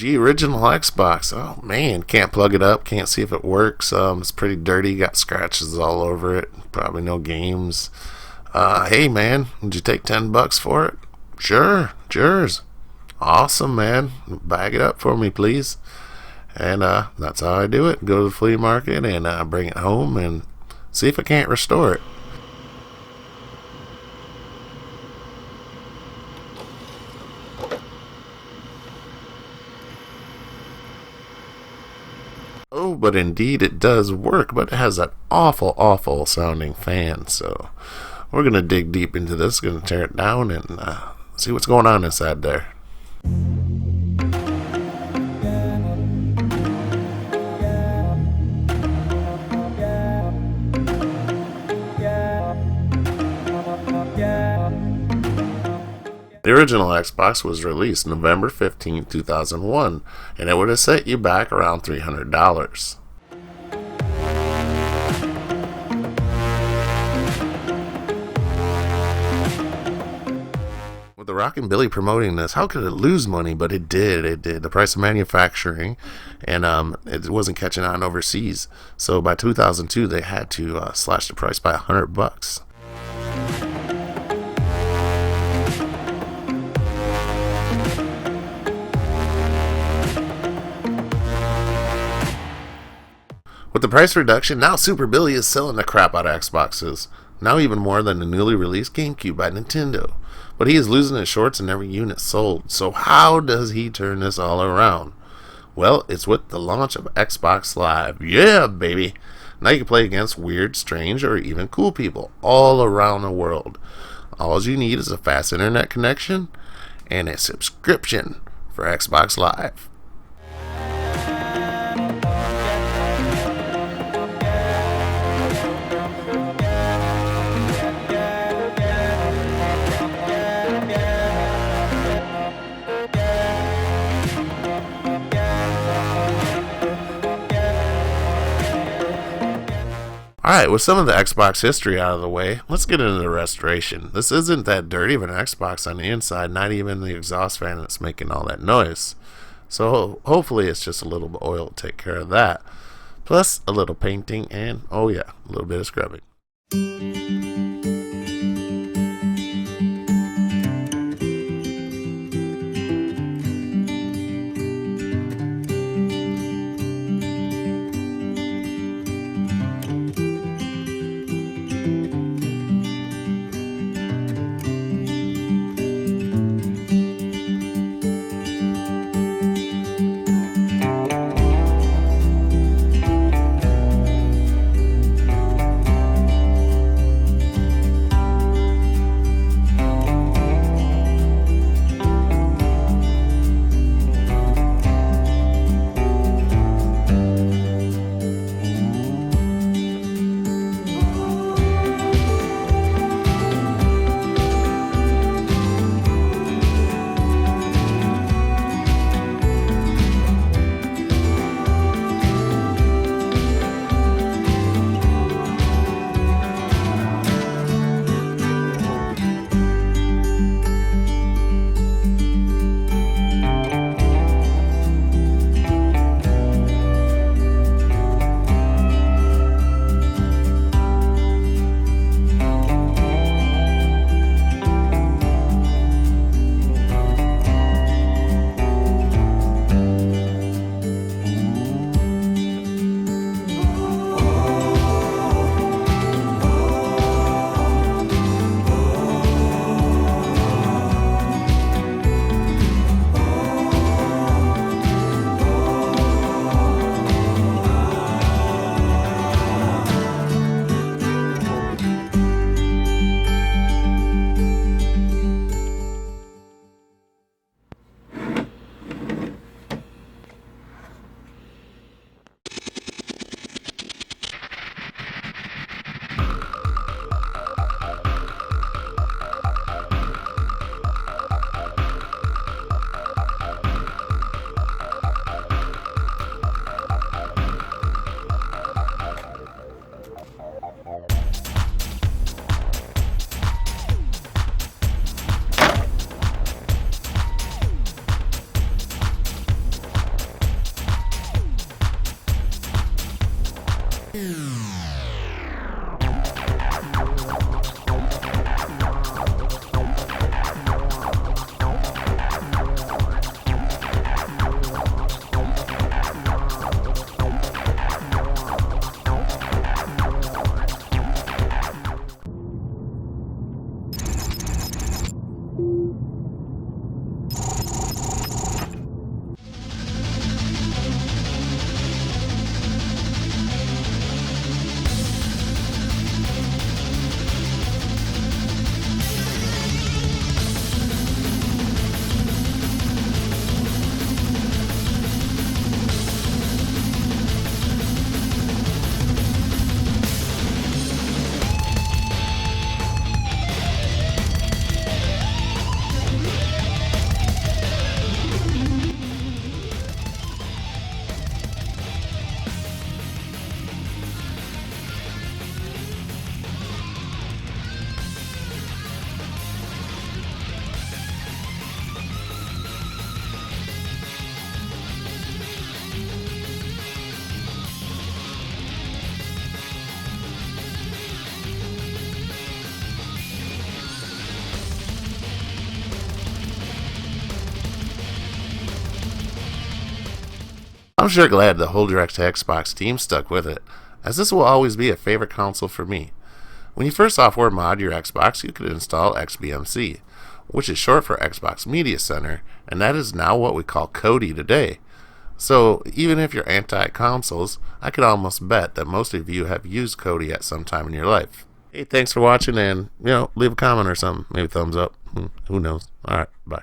Gee, original Xbox. Oh man, can't plug it up, can't see if it works. It's pretty dirty, got scratches all over it. Probably no games. Hey man, would you take $10 for it? Sure, cheers. Awesome, man. Bag it up for me, please. And that's how I do it. Go to the flea market and bring it home and see if I can't restore it. Oh, but indeed it does work, but it has that awful, awful sounding fan. So we're going to dig deep into this, going to tear it down and see what's going on inside there. The original Xbox was released November 15, 2001, and it would have set you back around $300. With the Rockin' Billy promoting this, how could it lose money? But it did. It did. The price of manufacturing, and it wasn't catching on overseas. So by 2002, they had to slash the price by $100. With the price reduction, now Super Billy is selling the crap out of Xboxes. Now even more than the newly released GameCube by Nintendo. But he is losing his shorts in every unit sold. So how does he turn this all around? Well, it's with the launch of Xbox Live. Yeah, baby! Now you can play against weird, strange, or even cool people all around the world. All you need is a fast internet connection and a subscription for Xbox Live. Alright, with some of the Xbox history out of the way, let's get into the restoration. This isn't that dirty of an Xbox on the inside, not even the exhaust fan that's making all that noise. So hopefully it's just a little oil to take care of that. Plus a little painting and, oh yeah, a little bit of scrubbing. I'm sure glad the whole Direct to Xbox team stuck with it, as this will always be a favorite console for me. When you first software mod your Xbox, you could install XBMC, which is short for Xbox Media Center, and that is now what we call Kodi today. So even if you're anti-consoles, I could almost bet that most of you have used Kodi at some time in your life. Hey, thanks for watching, and leave a comment or something, maybe thumbs up. Who knows? Alright, bye.